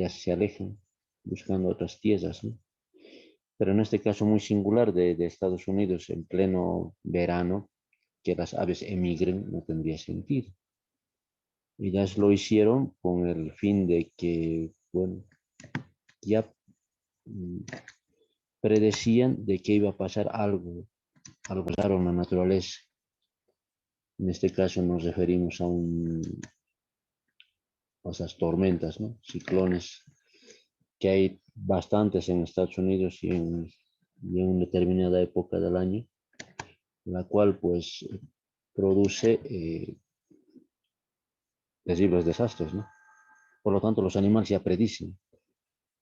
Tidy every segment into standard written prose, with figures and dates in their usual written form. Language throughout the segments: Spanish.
ya se alejan buscando otras tierras, ¿no? Pero en este caso muy singular de Estados Unidos en pleno verano, que las aves emigren no tendría sentido. Ellas lo hicieron con el fin de que, bueno, ya mm, predecían de que iba a pasar algo raro en la naturaleza. En este caso nos referimos a esas tormentas, ¿no? Ciclones, que hay bastantes en Estados Unidos y en una determinada época del año, la cual pues produce terribles desastres, ¿no? Por lo tanto, los animales ya predicen,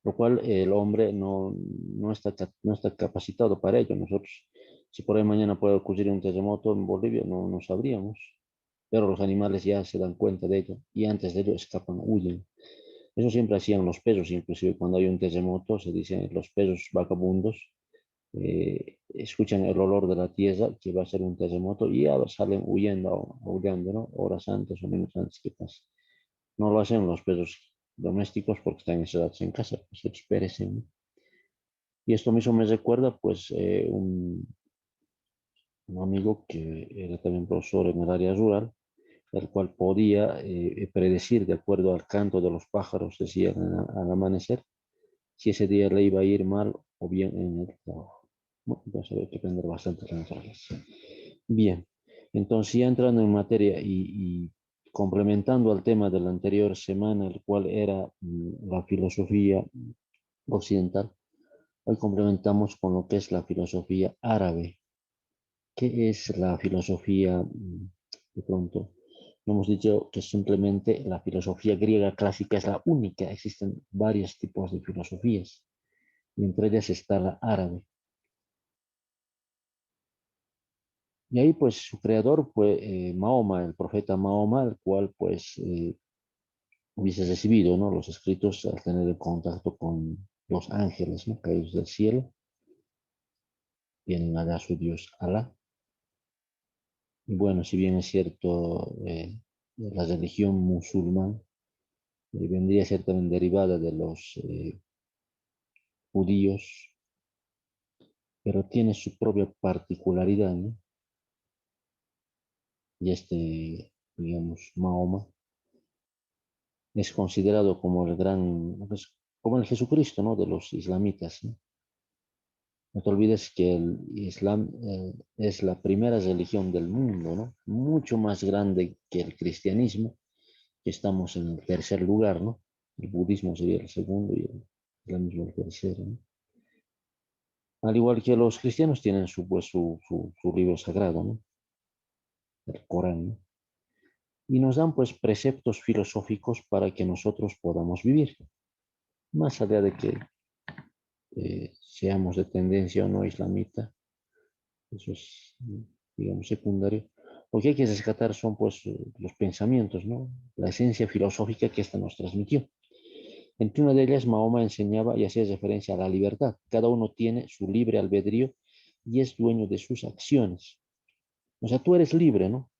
lo cual el hombre no está capacitado para ello. Nosotros, si por ahí mañana puede ocurrir un terremoto en Bolivia, no sabríamos, pero los animales ya se dan cuenta de ello y antes de ello escapan, huyen. Eso siempre hacían los perros, inclusive cuando hay un terremoto, se dicen los perros vagabundos, escuchan el olor de la tierra que va a ser un terremoto y ya salen huyendo, aullando, ¿no? Horas antes o menos antes que pase. No lo hacen los perros domésticos porque están encerrados en casa, pues ellos perecen, ¿no? Y esto mismo me recuerda, pues, un amigo que era también profesor en el área rural, el cual podía predecir, de acuerdo al canto de los pájaros, decía al amanecer, si ese día le iba a ir mal o bien en el trabajo. Bueno, ya se ve que depende bastante de la naturaleza. Bien, entonces ya entrando en materia y complementando al tema de la anterior semana, el cual era la filosofía occidental, hoy complementamos con lo que es la filosofía árabe. ¿Qué es la filosofía? De pronto, no hemos dicho que simplemente la filosofía griega clásica es la única, existen varios tipos de filosofías y entre ellas está la árabe. Y ahí pues su creador fue Mahoma, el profeta Mahoma, el cual pues hubiese recibido, ¿no?, los escritos al tener el contacto con los ángeles, ¿no?, caídos del cielo, vienen allá su Dios Alá. Y bueno, si bien es cierto, la religión musulmana vendría a ser también derivada de los judíos, pero tiene su propia particularidad, ¿no? Y digamos, Mahoma es considerado como el gran, pues, como el Jesucristo, ¿no?, de los islamitas, ¿no? No te olvides que el Islam es la primera religión del mundo, ¿no? Mucho más grande que el cristianismo, que estamos en el tercer lugar, ¿no? El budismo sería el segundo y el islamismo el tercero, ¿no? Al igual que los cristianos tienen su libro sagrado, ¿no?, el Corán, ¿no? Y nos dan pues preceptos filosóficos para que nosotros podamos vivir, más allá de que seamos de tendencia o no islamita, eso es, digamos, secundario. Lo que hay que rescatar son pues los pensamientos, ¿no?, la esencia filosófica que ésta nos transmitió. Entre una de ellas, Mahoma enseñaba y hacía referencia a la libertad. Cada uno tiene su libre albedrío y es dueño de sus acciones. O sea, tú eres libre, ¿no?,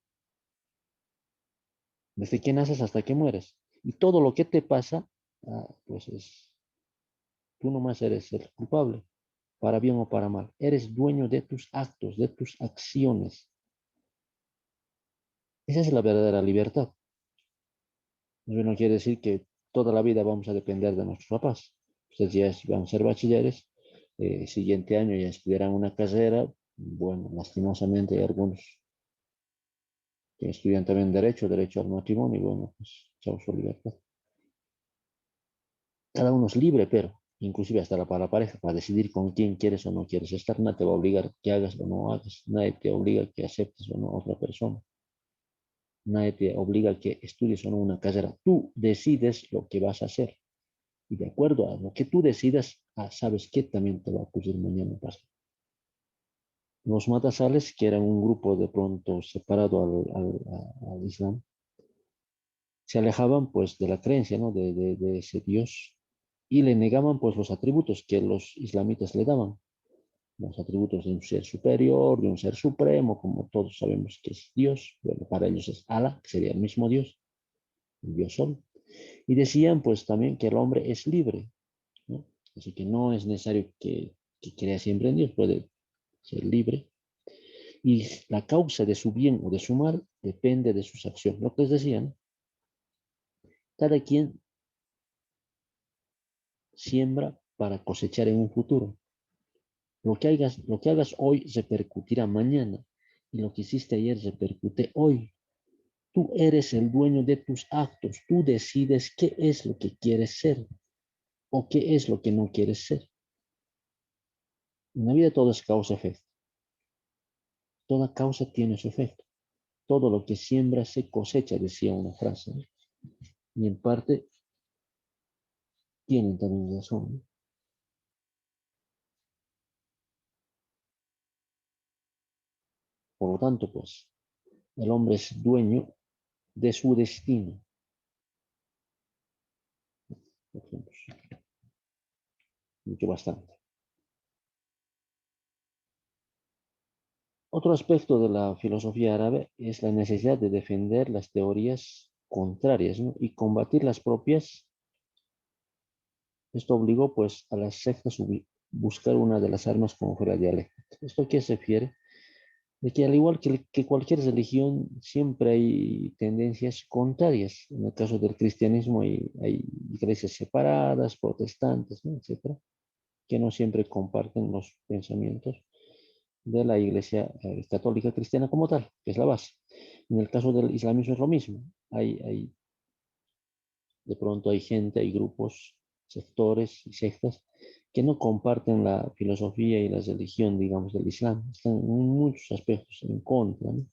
desde que naces hasta que mueres. Y todo lo que te pasa, pues tú nomás eres el culpable, para bien o para mal. Eres dueño de tus actos, de tus acciones. Esa es la verdadera libertad. Eso no quiere decir que toda la vida vamos a depender de nuestros papás. Ustedes ya van a ser bachilleres, siguiente año ya estudiarán una carrera. Bueno, lastimosamente hay algunos que estudian también derecho al matrimonio, y bueno, pues chao su libertad. Cada uno es libre, pero inclusive hasta para la pareja, para decidir con quién quieres o no quieres estar. Nadie te va a obligar que hagas o no hagas. Nadie te obliga que aceptes o no a otra persona. Nadie te obliga a que estudies o no una carrera. Tú decides lo que vas a hacer. Y de acuerdo a lo que tú decidas, sabes qué también te va a ocurrir mañana pasado. Los matasales, que eran un grupo de pronto separado al Islam, se alejaban pues de la creencia, ¿no?, de ese Dios, y le negaban pues los atributos que los islamitas le daban, los atributos de un ser superior, de un ser supremo, como todos sabemos que es Dios. Bueno, para ellos es Allah, que sería el mismo Dios, el Dios Sol. Y decían pues también que el hombre es libre, ¿no? Así que no es necesario que crea siempre en Dios, puede ser libre. Y la causa de su bien o de su mal depende de sus acciones. Lo que les decían, cada quien siembra para cosechar en un futuro. Lo que hagas hoy repercutirá mañana y lo que hiciste ayer repercute hoy. Tú eres el dueño de tus actos. Tú decides qué es lo que quieres ser o qué es lo que no quieres ser. En la vida todo es causa-efecto. Toda causa tiene su efecto. Todo lo que siembra se cosecha, decía una frase, ¿no? Y en parte tienen también razón, ¿no? Por lo tanto, pues, el hombre es dueño de su destino. Por ejemplo, mucho bastante. Otro aspecto de la filosofía árabe es la necesidad de defender las teorías contrarias, ¿no? Y combatir las propias. Esto obligó pues a las sectas a buscar una de las armas como fue la dialéctica. ¿Esto a qué se refiere? De que al igual que cualquier religión, siempre hay tendencias contrarias. En el caso del cristianismo hay iglesias separadas, protestantes, ¿no? Etcétera, que no siempre comparten los pensamientos de la iglesia católica cristiana como tal, que es la base. En el caso del islamismo es lo mismo. De pronto hay gente, hay grupos, sectores y sectas que no comparten la filosofía y la religión, digamos, del Islam. Están en muchos aspectos en contra, ¿no?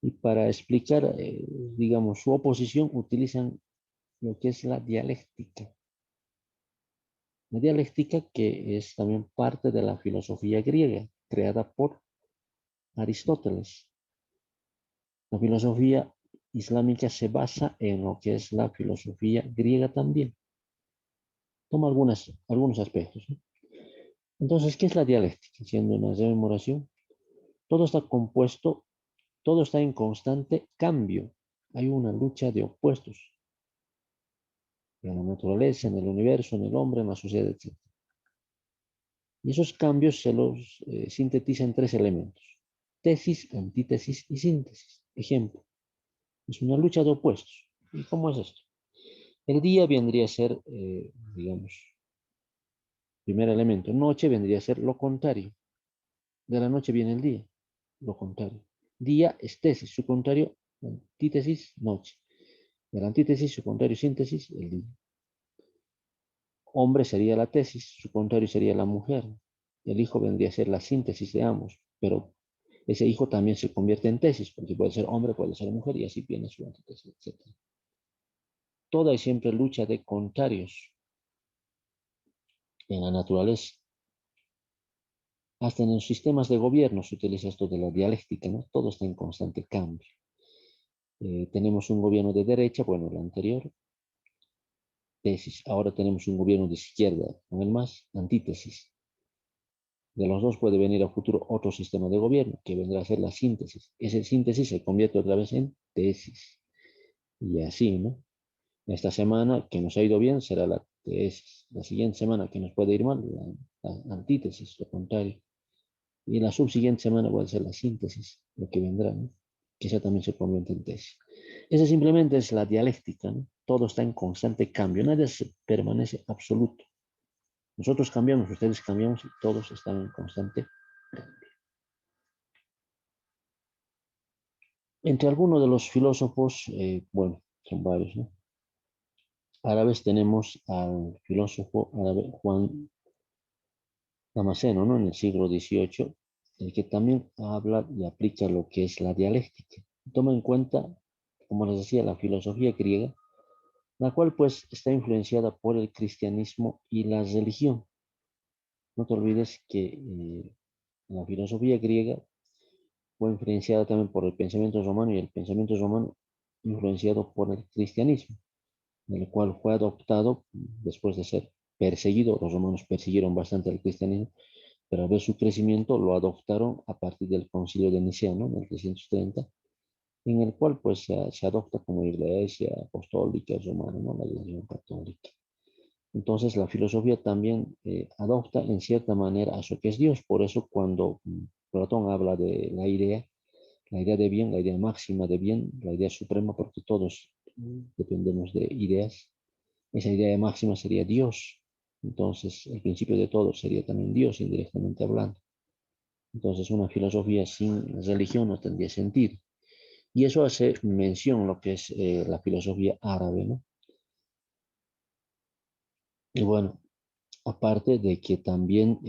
Y para explicar, digamos, su oposición utilizan lo que es la dialéctica. La dialéctica que es también parte de la filosofía griega, creada por Aristóteles. La filosofía islámica se basa en lo que es la filosofía griega también. Toma algunos aspectos, ¿no? Entonces, ¿qué es la dialéctica? Siendo una rememoración, todo está compuesto, todo está en constante cambio. Hay una lucha de opuestos en la naturaleza, en el universo, en el hombre, en la sociedad, etc. Y esos cambios se los sintetiza en tres elementos: tesis, antítesis y síntesis. Ejemplo, es una lucha de opuestos. ¿Y cómo es esto? El día vendría a ser, digamos, primer elemento. Noche vendría a ser lo contrario. De la noche viene el día, lo contrario. Día es tesis, su contrario, antítesis, noche. De la antítesis, su contrario, síntesis, el día. Hombre sería la tesis, su contrario sería la mujer. El hijo vendría a ser la síntesis de ambos, pero ese hijo también se convierte en tesis, porque puede ser hombre, puede ser mujer, y así viene su antítesis, etc. Toda y siempre lucha de contrarios en la naturaleza. Hasta en los sistemas de gobierno se utiliza esto de la dialéctica, ¿no? Todo está en constante cambio. Tenemos un gobierno de derecha, bueno, el anterior, tesis. Ahora tenemos un gobierno de izquierda, con el más, antítesis. De los dos puede venir a futuro otro sistema de gobierno, que vendrá a ser la síntesis. Esa síntesis se convierte otra vez en tesis. Y así, ¿no? Esta semana que nos ha ido bien será la tesis. La siguiente semana que nos puede ir mal, la antítesis, lo contrario. Y la subsiguiente semana puede ser la síntesis, lo que vendrá, ¿no? Que esa también se convierte en tesis. Esa simplemente es la dialéctica, ¿no? Todo está en constante cambio, nada permanece absoluto. Nosotros cambiamos, ustedes cambiamos y todos están en constante cambio. Entre algunos de los filósofos, bueno, son varios, ¿no? Árabes tenemos al filósofo árabe Juan Damasceno, ¿no? En el siglo XVIII, el que también habla y aplica lo que es la dialéctica. Toma en cuenta, como les decía, la filosofía griega, la cual pues está influenciada por el cristianismo y la religión. No te olvides que la filosofía griega fue influenciada también por el pensamiento romano y el pensamiento romano influenciado por el cristianismo, el cual fue adoptado después de ser perseguido. Los romanos persiguieron bastante al cristianismo, pero al ver su crecimiento lo adoptaron a partir del concilio de Nicea, ¿no? En el 330, en el cual pues se adopta como iglesia apostólica romana, ¿no? La iglesia católica. Entonces la filosofía también adopta en cierta manera a eso que es Dios. Por eso cuando Platón habla de la idea de bien, la idea máxima de bien, la idea suprema, porque todos dependemos de ideas, esa idea máxima sería Dios. Entonces el principio de todo sería también Dios, indirectamente hablando. Entonces una filosofía sin religión no tendría sentido. Y eso hace mención a lo que es la filosofía árabe, ¿no? Y bueno, aparte de que también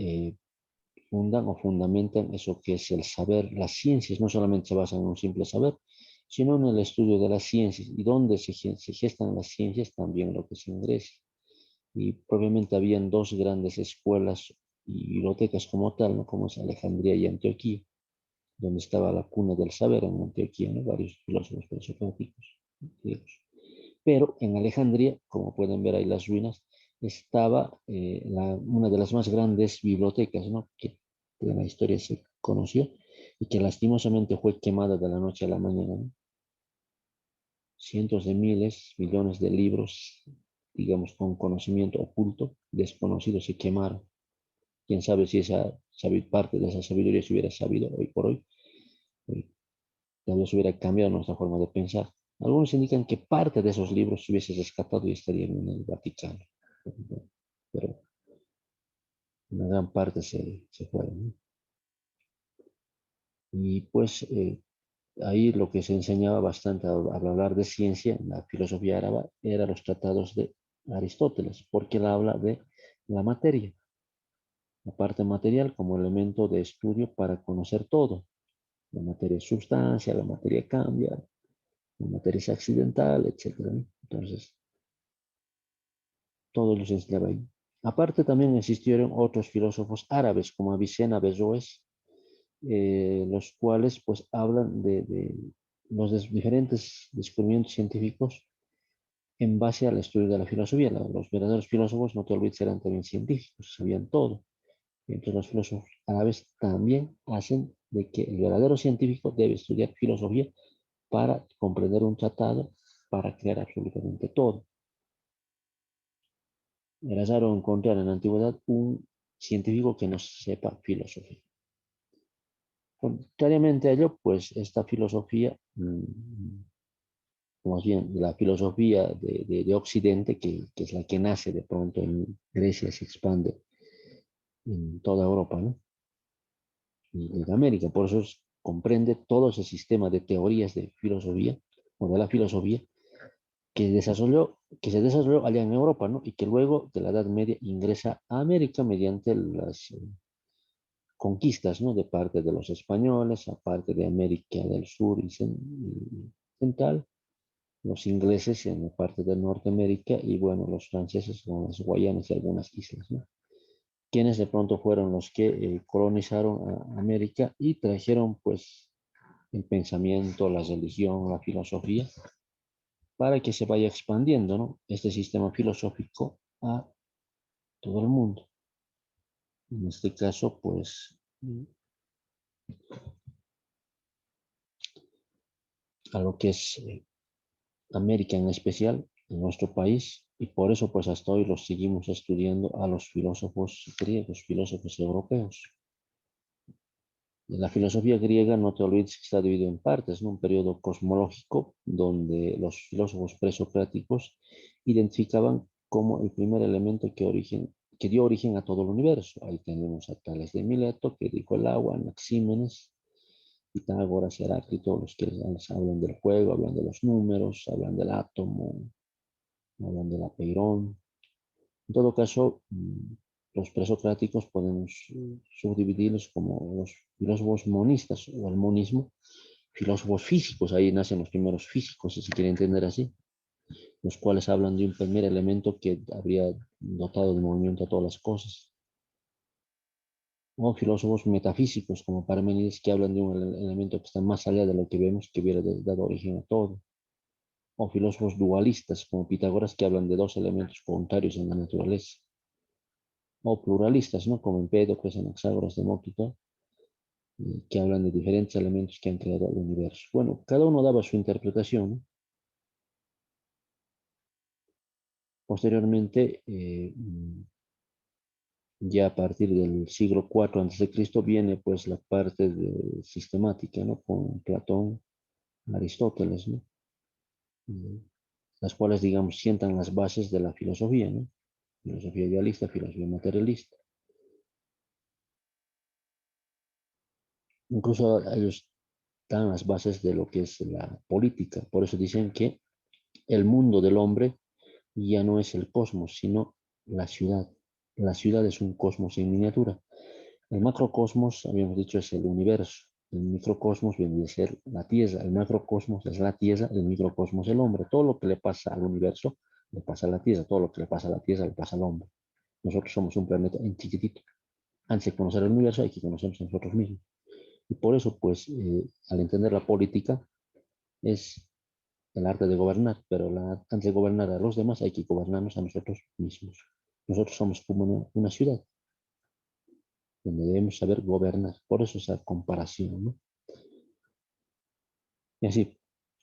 fundan o fundamentan eso que es el saber, las ciencias no solamente se basan en un simple saber, sino en el estudio de las ciencias y donde se gestan las ciencias también lo que se ingresa. Y probablemente habían dos grandes escuelas y bibliotecas como tal, ¿no? Como es Alejandría y Antioquía, donde estaba la cuna del saber en Antioquía, ¿no? Varios filósofos presocráticos griegos. Pero en Alejandría, como pueden ver ahí las ruinas, estaba una de las más grandes bibliotecas, ¿no? Que en la historia se conoció y que lastimosamente fue quemada de la noche a la mañana, ¿no? Cientos de miles, millones de libros, digamos, con conocimiento oculto, desconocido, se quemaron. Quién sabe si parte de esa sabiduría se hubiera sabido hoy por hoy, eh, tal vez hubiera cambiado nuestra forma de pensar. Algunos indican que parte de esos libros se hubiese rescatado y estarían en el Vaticano, pero una gran parte se fue, ¿no? Y pues ahí lo que se enseñaba bastante al hablar de ciencia, en la filosofía árabe, eran los tratados de Aristóteles, porque él habla de la materia, la parte material como elemento de estudio para conocer todo. La materia es sustancia, la materia cambia, la materia es accidental, etcétera, ¿no? Entonces, todo lo se enseñaba ahí. Aparte también existieron otros filósofos árabes como Avicena, Averroes, los cuales pues hablan de los diferentes descubrimientos científicos en base al estudio de la filosofía. Los verdaderos filósofos, no te olvides, eran también científicos, sabían todo. Y entonces los filósofos árabes también hacen de que el verdadero científico debe estudiar filosofía para comprender un tratado, para crear absolutamente todo. Era raro encontrar en la antigüedad un científico que no sepa filosofía. Contrariamente a ello, pues esta filosofía, más bien la filosofía de Occidente, que es la que nace de pronto en Grecia, se expande en toda Europa, ¿no? Y en América, por eso comprende todo ese sistema de teorías de filosofía o de la filosofía que se desarrolló allá en Europa, ¿no? Y que luego de la Edad Media ingresa a América mediante las conquistas, ¿no? De parte de los españoles, aparte de América del Sur y Central, los ingleses en la parte de Norteamérica y bueno, los franceses con las Guayanas y algunas islas, ¿no? Quienes de pronto fueron los que colonizaron a América y trajeron pues el pensamiento, la religión, la filosofía, para que se vaya expandiendo, ¿no? Este sistema filosófico a todo el mundo. En este caso, pues, a lo que es América en especial, en nuestro país, y por eso pues hasta hoy los seguimos estudiando a los filósofos griegos, filósofos europeos. La filosofía griega, no te olvides que está dividida en partes, ¿no? Un periodo cosmológico donde los filósofos presocráticos identificaban como el primer elemento que dio origen a todo el universo. Ahí tenemos a Tales de Mileto, que dijo el agua, Anaxímenes, Pitágoras, Heráclito, los que hablan del fuego, hablan de los números, hablan del átomo, hablan del apeirón. En todo caso, los presocráticos podemos subdividirlos como los filósofos monistas o el monismo, filósofos físicos, ahí nacen los primeros físicos, si se quiere entender así, los cuales hablan de un primer elemento que habría dotado de movimiento a todas las cosas. O filósofos metafísicos como Parménides que hablan de un elemento que está más allá de lo que vemos que hubiera dado origen a todo. O filósofos dualistas como Pitágoras que hablan de dos elementos contrarios en la naturaleza. O pluralistas, ¿no? Como Empédocles, Anaxágoras, Demócrito, que hablan de diferentes elementos que han creado el universo. Bueno, cada uno daba su interpretación, ¿no? Posteriormente, ya a partir del siglo IV a.C. viene pues la parte sistemática, ¿no? Con Platón, Aristóteles, ¿no? Eh, las cuales, digamos, sientan las bases de la filosofía, ¿no? Filosofía idealista, filosofía materialista. Incluso ellos dan las bases de lo que es la política. Por eso dicen que el mundo del hombre ya no es el cosmos, sino la ciudad. La ciudad es un cosmos en miniatura. El macrocosmos, habíamos dicho, es el universo. El microcosmos viene de ser la Tierra. El macrocosmos es la Tierra, el microcosmos el hombre. Todo lo que le pasa al universo le pasa a la Tierra. Todo lo que le pasa a la Tierra le pasa al hombre. Nosotros somos un planeta en chiquitito. Antes de conocer el universo hay que conocernos a nosotros mismos. Y por eso, pues, al entender la política, es el arte de gobernar, pero antes de gobernar a los demás hay que gobernarnos a nosotros mismos. Nosotros somos como una ciudad donde debemos saber gobernar. Por eso esa comparación, ¿no? Y así,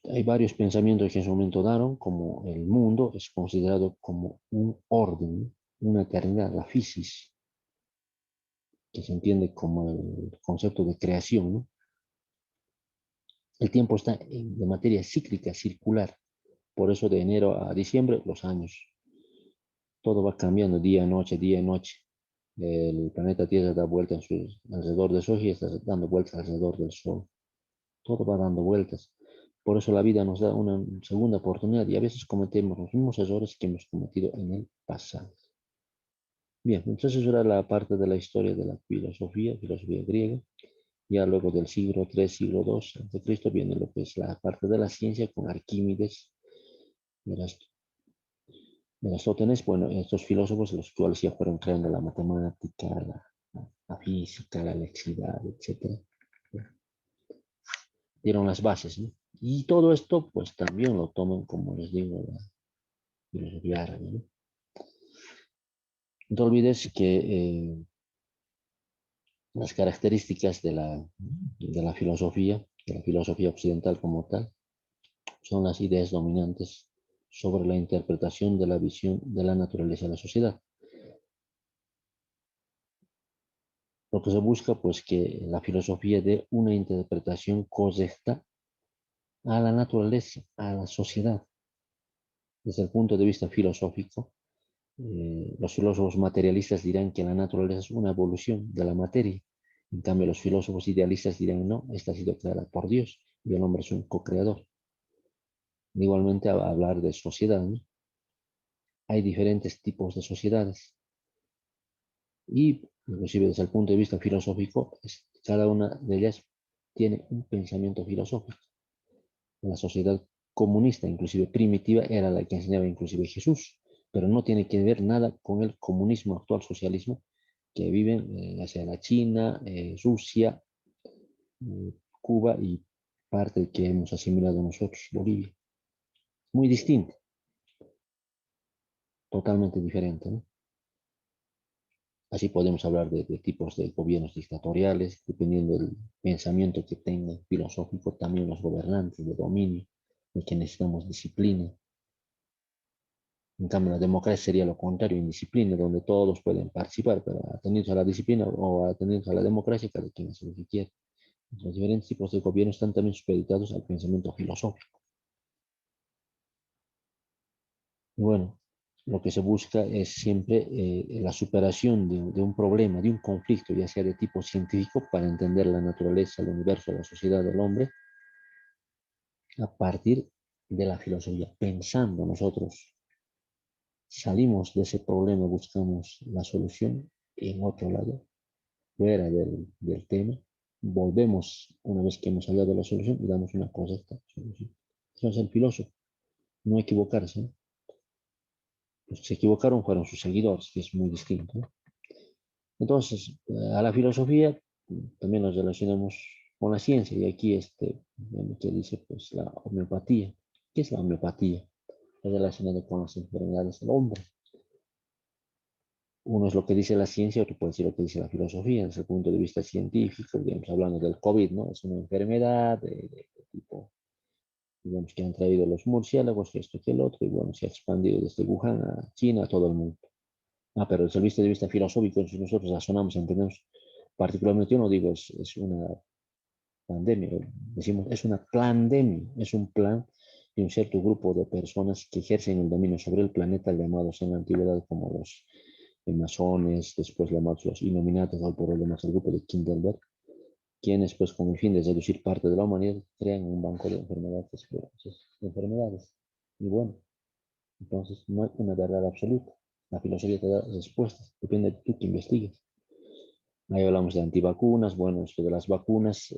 hay varios pensamientos que en su momento daron, como el mundo es considerado como un orden, una eternidad, la physis, que se entiende como el concepto de creación, ¿no? El tiempo está de materia cíclica, circular. Por eso de enero a diciembre, los años. Todo va cambiando día a noche, día a noche. El planeta Tierra da vueltas alrededor del Sol y está dando vueltas alrededor del Sol. Todo va dando vueltas. Por eso la vida nos da una segunda oportunidad y a veces cometemos los mismos errores que hemos cometido en el pasado. Bien, entonces era la parte de la historia de la filosofía griega. Ya luego del siglo III, siglo II a.C. viene lo que es la parte de la ciencia con Arquímedes, Eratóstenes, bueno, estos filósofos los cuales ya fueron creando la matemática, la física, la electricidad, etcétera, dieron las bases, ¿no? Y todo esto, pues también lo toman, como les digo, la filosofía árabe, ¿no? No te olvides que las características de la filosofía occidental como tal, son las ideas dominantes sobre la interpretación de la visión de la naturaleza de la sociedad. Lo que se busca, pues, que la filosofía dé una interpretación correcta a la naturaleza, a la sociedad. Desde el punto de vista filosófico, los filósofos materialistas dirán que la naturaleza es una evolución de la materia. En cambio, los filósofos idealistas dirán, no, esta ha sido creada por Dios y el hombre es un co-creador. Igualmente, a hablar de sociedad, ¿no? Hay diferentes tipos de sociedades y, inclusive desde el punto de vista filosófico, cada una de ellas tiene un pensamiento filosófico. La sociedad comunista, inclusive primitiva, era la que enseñaba inclusive Jesús, pero no tiene que ver nada con el comunismo actual, socialismo, que viven hacia la China, Rusia, Cuba y parte que hemos asimilado nosotros, Bolivia. Muy distinto, totalmente diferente, ¿no? Así podemos hablar de tipos de gobiernos dictatoriales, dependiendo del pensamiento que tengan filosófico, también los gobernantes de dominio, de que necesitamos disciplina. En cambio, la democracia sería lo contrario, indisciplina, donde todos pueden participar, pero atendiendo a la disciplina o atendiendo a la democracia, cada quien hace lo que quiere. Los diferentes tipos de gobierno están también supeditados al pensamiento filosófico. Y bueno, lo que se busca es siempre la superación de un problema, de un conflicto, ya sea de tipo científico, para entender la naturaleza, el universo, la sociedad del hombre, a partir de la filosofía, pensando nosotros. Salimos de ese problema, buscamos la solución en otro lado, fuera del tema, volvemos una vez que hemos hallado la solución y damos una correcta solución. Eso es el filósofo, no equivocarse, ¿no? Los que se equivocaron fueron sus seguidores, que es muy distinto, ¿no? Entonces, a la filosofía también nos relacionamos con la ciencia y aquí que dice pues la homeopatía. ¿Qué es la homeopatía? Es relacionada con las enfermedades del hombre. uno es lo que dice la ciencia, otro puede decir lo que dice la filosofía, desde el punto de vista científico, digamos, hablando del COVID, ¿no? Es una enfermedad de tipo, digamos, que han traído los murciélagos, que esto, que el otro, y bueno, se ha expandido desde Wuhan a China, a todo el mundo. Ah, pero desde el punto de vista filosófico, si nosotros razonamos, entendemos, particularmente yo no digo es una pandemia, decimos es una plandemia, es un plan de un cierto grupo de personas que ejercen el dominio sobre el planeta, llamados en la antigüedad como los masones, después llamados los Illuminatis, o por lo demás el grupo de Kindleberg, quienes pues con el fin de seducir parte de la humanidad crean un banco de enfermedades, enfermedades. Y bueno, entonces no hay una verdad absoluta. La filosofía te da respuestas, depende de tú que investigues. Ahí hablamos de antivacunas, bueno, esto de las vacunas,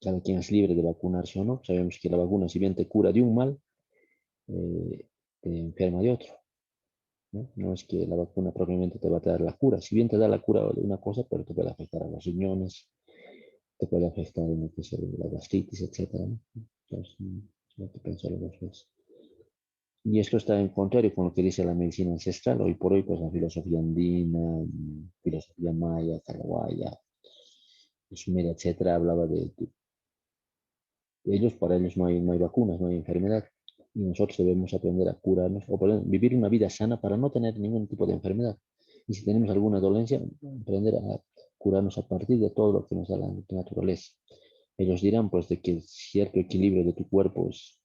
cada quien es libre de vacunarse o no. Sabemos que la vacuna, si bien te cura de un mal, te enferma de otro. ¿No? No es que la vacuna propiamente te va a dar la cura. Si bien te da la cura de una cosa, pero te puede afectar a los riñones, te puede afectar en lo que es la gastritis, etcétera, ¿no? Entonces, hay que pensarlo dos veces. Y esto está en contrario con lo que dice la medicina ancestral. Hoy por hoy, pues la filosofía andina, filosofía maya, paraguaya, sumeria, etcétera, hablaba de ellos, para ellos no hay vacunas, no hay enfermedad. Y nosotros debemos aprender a curarnos o vivir una vida sana para no tener ningún tipo de enfermedad. Y si tenemos alguna dolencia, aprender a curarnos a partir de todo lo que nos da la naturaleza. Ellos dirán, pues, de que cierto equilibrio de tu cuerpo es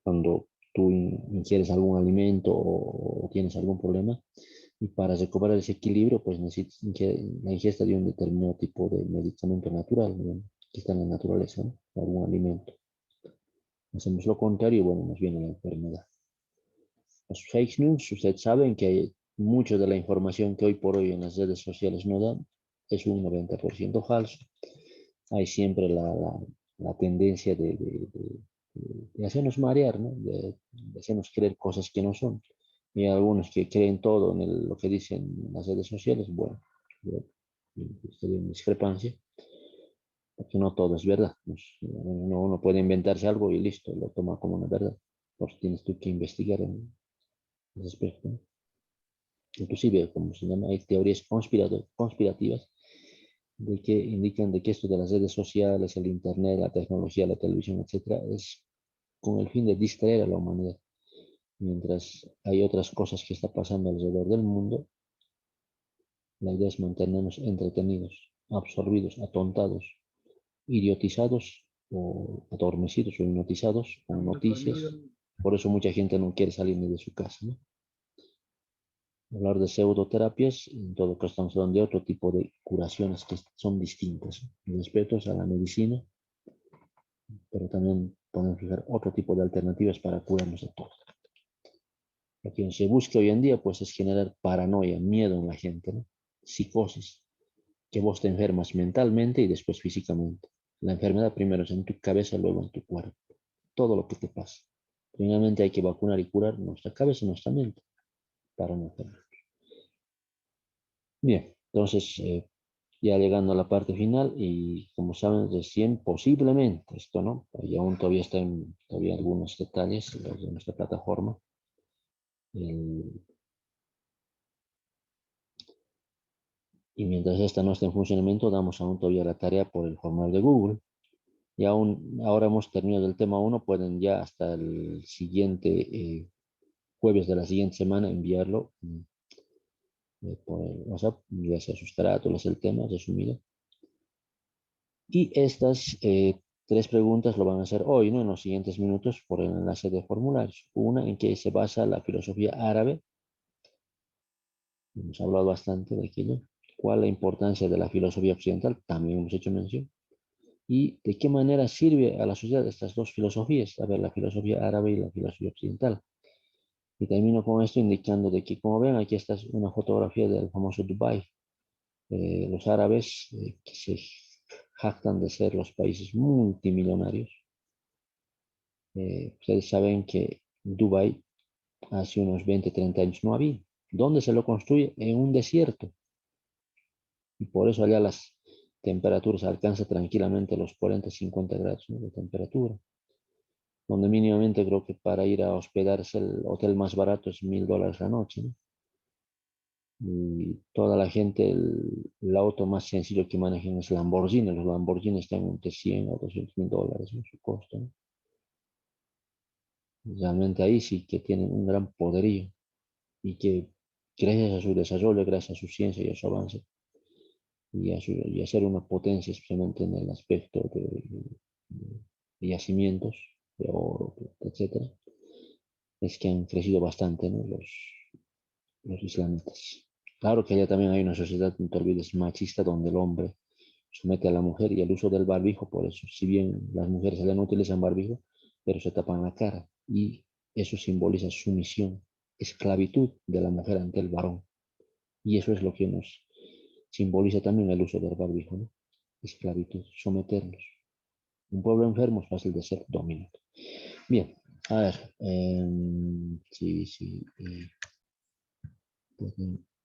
cuando tú ingieres algún alimento o tienes algún problema, y para recuperar ese equilibrio, pues necesitas la ingesta de un determinado tipo de medicamento natural, ¿no? Que está en la naturaleza, ¿no? Algún alimento. Hacemos lo contrario y bueno, nos viene la enfermedad. Los fake news, ustedes saben que mucho de la información que hoy por hoy en las redes sociales nos dan es un 90% falso. Hay siempre la tendencia de hacernos marear, ¿no? De hacernos creer cosas que no son. Y hay algunos que creen todo en lo que dicen las redes sociales. Bueno, sería una discrepancia, porque no todo es verdad. Uno puede inventarse algo y listo, lo toma como una verdad. Pues tienes tú que investigar en ese aspecto, ¿no? Inclusive, como se llama, hay teorías conspirativas de que indican de que esto de las redes sociales, el internet, la tecnología, la televisión, etcétera, es con el fin de distraer a la humanidad. Mientras hay otras cosas que están pasando alrededor del mundo, la idea es mantenernos entretenidos, absorbidos, atontados, idiotizados o adormecidos o hipnotizados con noticias. Por eso mucha gente no quiere salir ni de su casa, ¿no? Hablar de pseudoterapias, en todo caso estamos hablando de otro tipo de curaciones que son distintas, respetos a la medicina, pero también podemos fijar otro tipo de alternativas para curarnos de todo. Lo que se busca hoy en día pues es generar paranoia, miedo en la gente, ¿no? Psicosis, que vos te enfermas mentalmente y después físicamente. La enfermedad primero es en tu cabeza, luego en tu cuerpo. Todo lo que te pasa. Primeramente hay que vacunar y curar nuestra cabeza y nuestra mente para no enfermar. Bien, entonces ya llegando a la parte final y como saben recién posiblemente esto, ¿no? Y aún todavía está en todavía algunos detalles de nuestra plataforma. El, y mientras esta no esté en funcionamiento, damos aún todavía la tarea por el formulario de Google. Y aún ahora hemos terminado el tema uno, pueden ya hasta el siguiente jueves de la siguiente semana enviarlo por el WhatsApp, ya sea sus carátulas, el tema resumido. Y estas tres preguntas lo van a hacer hoy, ¿no? En los siguientes minutos por el enlace de formularios. Una en que se basa la filosofía árabe. Hemos hablado bastante de aquello. ¿Cuál es la importancia de la filosofía occidental? También hemos hecho mención. ¿Y de qué manera sirve a la sociedad estas dos filosofías? A ver, la filosofía árabe y la filosofía occidental. Y termino con esto indicando de que, como ven, aquí está una fotografía del famoso Dubái. Los árabes que se jactan de ser los países multimillonarios. Ustedes saben que Dubái hace unos 20, 30 años no había. ¿Dónde se lo construye? En un desierto. Y por eso allá las temperaturas alcanzan tranquilamente los 40, 50 grados, ¿no? De temperatura. Donde mínimamente creo que para ir a hospedarse el hotel más barato es $1000 la noche, ¿no? Y toda la gente, el auto más sencillo que manejan es Lamborghini. Los Lamborghini están entre 100 o 200 mil dólares en su costo, ¿no? Realmente ahí sí que tienen un gran poderío y que gracias a su desarrollo, gracias a su ciencia y a su avance y a ser una potencia, especialmente en el aspecto de yacimientos de oro, etcétera, es que han crecido bastante, ¿no? Los islamitas. Claro que allá también hay una sociedad, no te olvides, machista, donde el hombre somete a la mujer y el uso del barbijo, por eso, si bien las mujeres allá no utilizan barbijo, pero se tapan la cara y eso simboliza sumisión, esclavitud de la mujer ante el varón. Y eso es lo que nos simboliza también el uso del barbijo, ¿no? Esclavitud, someternos. Un pueblo enfermo es fácil de ser dominado. Bien, a ver, sí, sí,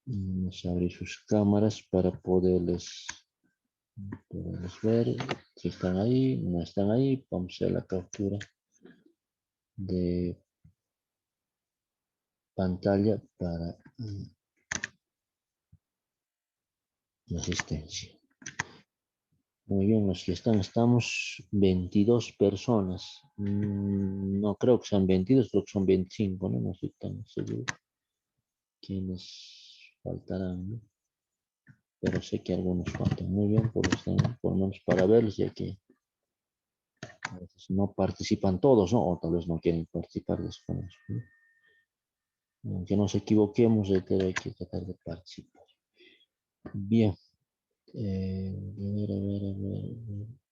vamos a abrir sus cámaras para poderles ver si están ahí, no están ahí. Vamos a hacer la captura de pantalla para la asistencia. Muy bien, los que estamos 22 personas. No creo que sean 22, creo que son 25, ¿no? No estoy tan seguro quiénes faltarán, ¿no? Pero sé que algunos faltan. Muy bien, por lo menos para verlos, ya que a veces no participan todos, ¿no? O tal vez no quieren participar, desconozco, ¿no? Aunque nos equivoquemos, hay que tratar de participar. Bien. A ver.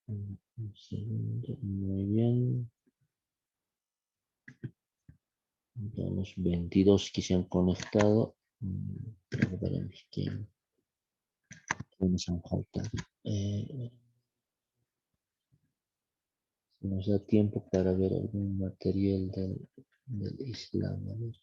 Un segundo. Muy bien. Ya los 22 que se han conectado. Veremos quiénes han faltado. Si nos da tiempo para ver algún material del Islam. A ver.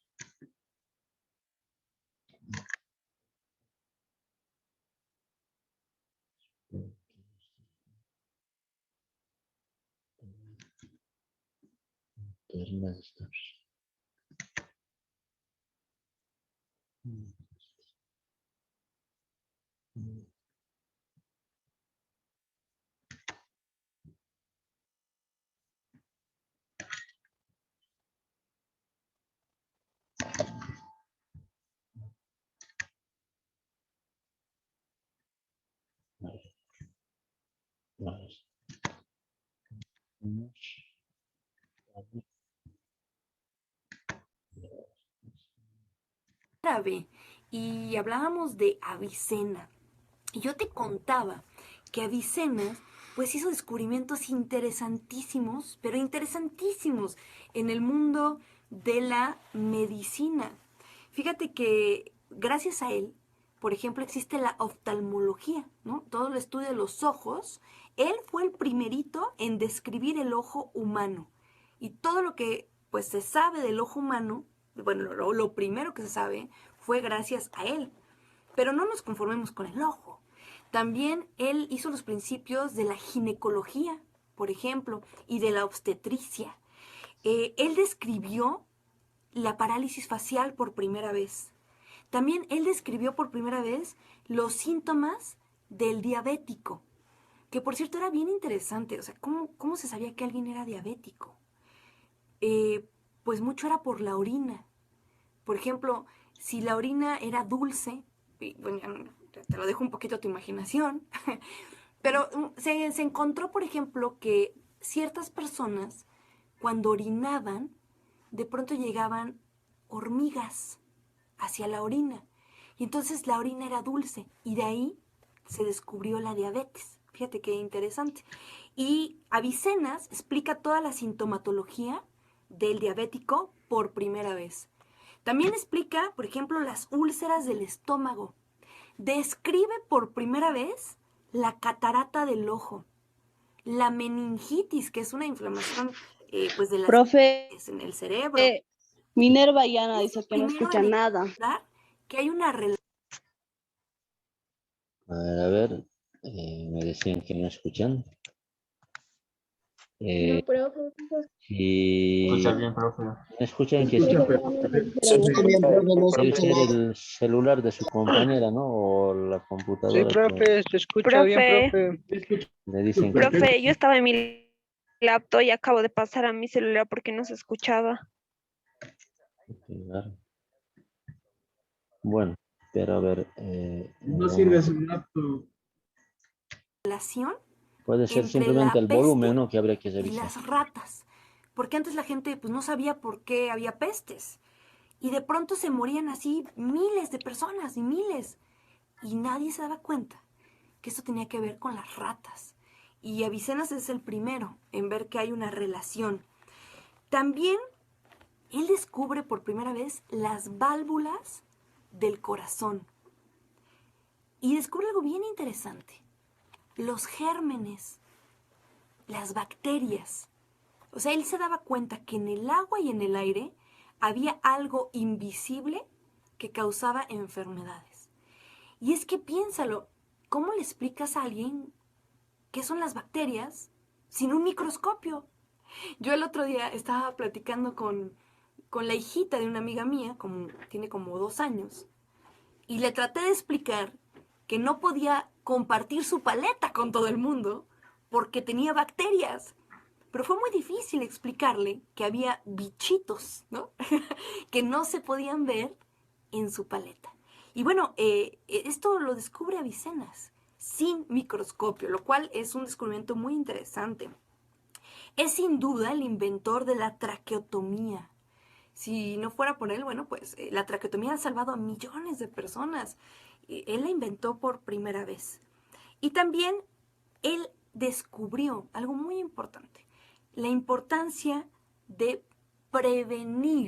Árabe y hablábamos de Avicena. Y yo te contaba que Avicena pues hizo descubrimientos interesantísimos, pero interesantísimos en el mundo de la medicina. Fíjate que gracias a él, por ejemplo, existe la oftalmología, ¿no? Todo el estudio de los ojos. Él fue el primerito en describir el ojo humano. Y todo lo que pues se sabe del ojo humano, bueno, lo primero que se sabe fue gracias a él. Pero no nos conformemos con el ojo. También él hizo los principios de la ginecología, por ejemplo, y de la obstetricia. Él describió la parálisis facial por primera vez. También él describió por primera vez los síntomas del diabético, que por cierto era bien interesante. O sea, ¿cómo se sabía que alguien era diabético? Eh, pues mucho era por la orina. Por ejemplo, si la orina era dulce, y, bueno, te lo dejo un poquito a tu imaginación, pero se encontró, por ejemplo, que ciertas personas, cuando orinaban, de pronto llegaban hormigas hacia la orina. Y entonces la orina era dulce y de ahí se descubrió la diabetes. Fíjate qué interesante. Y Avicenas explica toda la sintomatología del diabético por primera vez. También explica, por ejemplo, las úlceras del estómago. Describe por primera vez la catarata del ojo, la meningitis, que es una inflamación pues de las Profe, en el cerebro. Minerva Yana Es el dice que no primero escucha en nada. encontrar que hay una relación. A ver, me decían que no escuchan. Eh, si Escucha bien, profe. me escuchan, que sí, Se escucha bien, profe, no debe escucha ser nada. el celular de su compañera, ¿no? O la Sí, computadora que profe, se escucha bien, Profe, profe. le dicen que... profe, yo estaba en mi laptop y acabo de pasar a mi celular porque no se escuchaba. Claro. Bueno, pero a ver, No sirve su laptop. Relación puede ser entre simplemente la el volumen, peste ¿no? Que habría que y revisar. las ratas. Porque antes la gente pues no sabía por qué había pestes. Y de pronto se morían así miles de personas y miles. Y nadie se daba cuenta que esto tenía que ver con las ratas. Y Avicennas es el primero en ver que hay una relación. También él descubre por primera vez las válvulas del corazón. Y descubre algo bien interesante. Los gérmenes, las bacterias. O sea, él se daba cuenta que en el agua y en el aire había algo invisible que causaba enfermedades. Y es que piénsalo, ¿cómo le explicas a alguien qué son las bacterias sin un microscopio? Yo el otro día estaba platicando con la hijita de una amiga mía, tiene como 2 años, y le traté de explicar que no podía compartir su paleta con todo el mundo porque tenía bacterias. Pero fue muy difícil explicarle que había bichitos, ¿no? que no se podían ver en su paleta. Y bueno, esto lo descubre Avicennas sin microscopio, lo cual es un descubrimiento muy interesante. Es sin duda el inventor de la traqueotomía. Si no fuera por él, bueno, pues la traqueotomía ha salvado a millones de personas. Él la inventó por primera vez. Y también él descubrió algo muy importante, la importancia de prevenir